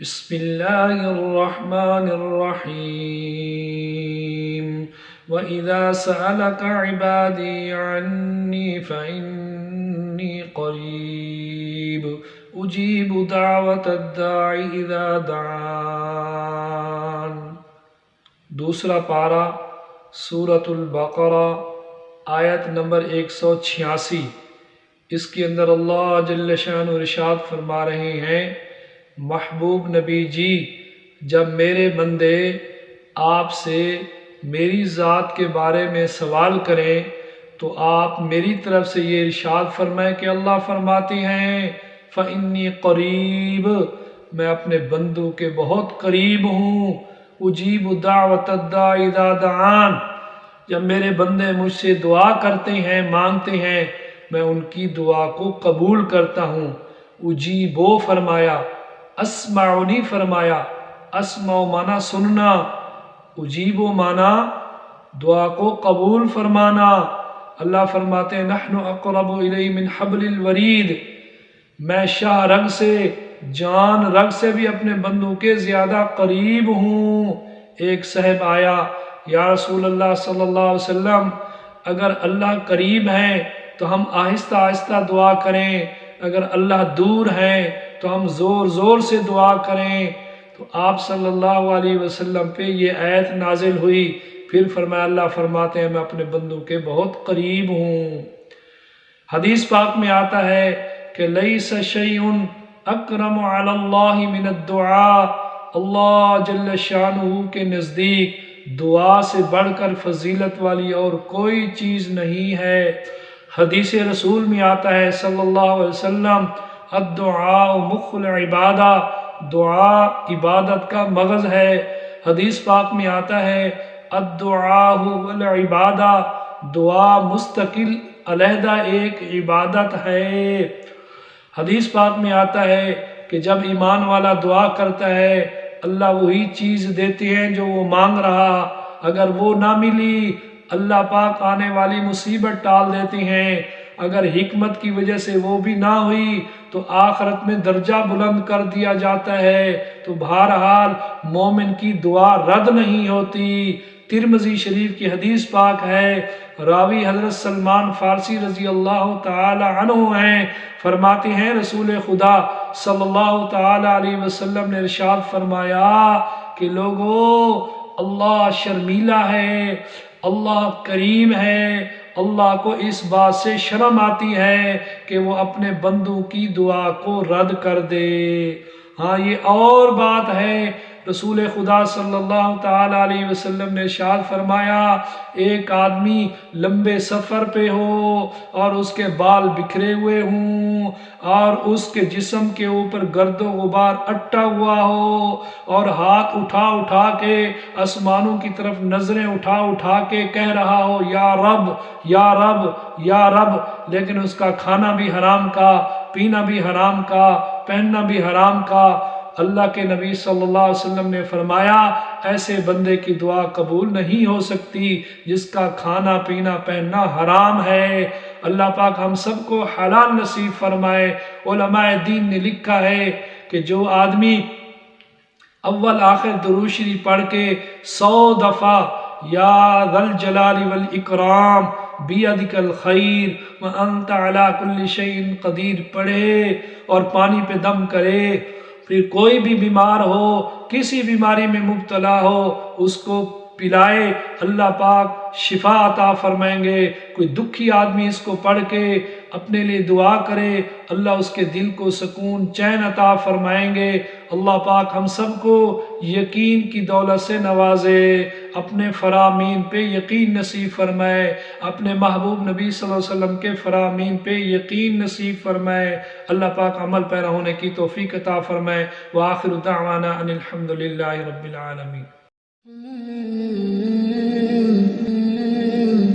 بسم الله الرحمن الرحيم وإذا سألك عبادي عني فإني قريب أجيب دعوة الداع إذا دعان۔ دوسرا پارہ سورۃ البقرہ آیت نمبر 186۔ اس کے اندر اللہ جل شانہ ارشاد فرما رہے ہیں، محبوب نبی جی، جب میرے بندے آپ سے میری ذات کے بارے میں سوال کریں تو آپ میری طرف سے یہ ارشاد فرمائیں کہ اللہ فرماتے ہیں فَإِنِّي قریب، میں اپنے بندوں کے بہت قریب ہوں، اجیب دعوت الداع اذا دعان، جب میرے بندے مجھ سے دعا کرتے ہیں، مانگتے ہیں، میں ان کی دعا کو قبول کرتا ہوں۔ اجیبو فرمایا، اسمعنی فرمایا، اسمع مانا سننا، اجیبو مانا دعا کو قبول فرمانا۔ اللہ فرماتے ہیں نحن اقرب الیہ من حبل الورید، میں شاہ رگ سے، جان رگ سے بھی اپنے بندوں کے زیادہ قریب ہوں۔ ایک صاحب آیا، یا رسول اللہ صلی اللہ علیہ وسلم، اگر اللہ قریب ہیں تو ہم آہستہ آہستہ دعا کریں، اگر اللہ دور ہیں تو ہم زور زور سے دعا کریں۔ تو آپ صلی اللہ علیہ وسلم پہ یہ آیت نازل ہوئی، پھر فرمایا، اللہ فرماتے ہیں میں اپنے بندوں کے بہت قریب ہوں۔ حدیث پاک میں آتا ہے کہ لیس شیء اکرم علی اللہ من الدعاء، اللہ جل شانہ کے نزدیک دعا سے بڑھ کر فضیلت والی اور کوئی چیز نہیں ہے۔ حدیث رسول میں آتا ہے صلی اللہ علیہ وسلم، الدعاء مخ العبادہ، دعا عبادت کا مغز ہے۔ حدیث پاک میں آتا ہے الدعاء والعبادہ، دعا مستقل علیحدہ ایک عبادت ہے۔ حدیث پاک میں آتا ہے کہ جب ایمان والا دعا کرتا ہے اللہ وہی چیز دیتے ہیں جو وہ مانگ رہا، اگر وہ نہ ملی اللہ پاک آنے والی مصیبت ٹال دیتے ہیں، اگر حکمت کی وجہ سے وہ بھی نہ ہوئی تو آخرت میں درجہ بلند کر دیا جاتا ہے۔ تو بہرحال مومن کی دعا رد نہیں ہوتی۔ ترمذی شریف کی حدیث پاک ہے، راوی حضرت سلمان فارسی رضی اللہ تعالی عنہ ہیں، فرماتے ہیں رسول خدا صلی اللہ تعالی علیہ وسلم نے ارشاد فرمایا کہ لوگو، اللہ شرمیلا ہے، اللہ کریم ہے، اللہ کو اس بات سے شرم آتی ہے کہ وہ اپنے بندوں کی دعا کو رد کر دے۔ ہاں یہ اور بات ہے، رسول خدا صلی اللہ تعالی علیہ وسلم نے ارشاد فرمایا، ایک آدمی لمبے سفر پہ ہو اور اس کے بال بکھرے ہوئے ہوں اور اس کے جسم کے اوپر گرد و غبار اٹا ہوا ہو اور ہاتھ اٹھا اٹھا کے آسمانوں کی طرف نظریں اٹھا اٹھا کے کہہ رہا ہو یا رب یا رب یا رب، لیکن اس کا کھانا بھی حرام کا، پینا بھی حرام کا، پہننا بھی حرام کا۔ اللہ کے نبی صلی اللہ علیہ وسلم نے فرمایا ایسے بندے کی دعا قبول نہیں ہو سکتی جس کا کھانا پینا پہننا حرام ہے۔ اللہ پاک ہم سب کو حلال نصیب فرمائے۔ علماء دین نے لکھا ہے کہ جو آدمی اول آخر درود شریف پڑھ کے 100 دفعہ یا ذا الجلال والاکرام بیدک الخیر وانت علی کل شیء قدیر پڑھے اور پانی پہ دم کرے، پھر کوئی بھی بیمار ہو، کسی بیماری میں مبتلا ہو، اس کو پلائے، اللہ پاک شفا عطا فرمائیں گے۔ کوئی دکھی آدمی اس کو پڑھ کے اپنے لیے دعا کرے، اللہ اس کے دل کو سکون چین عطا فرمائیں گے۔ اللہ پاک ہم سب کو یقین کی دولت سے نوازے، اپنے فرامین پہ یقین نصیب فرمائے، اپنے محبوب نبی صلی اللہ علیہ وسلم کے فرامین پہ یقین نصیب فرمائے۔ اللہ پاک عمل پیرا ہونے کی توفیق عطا فرمائے۔ وآخر دعوانا ان الحمد للہ رب العالمین۔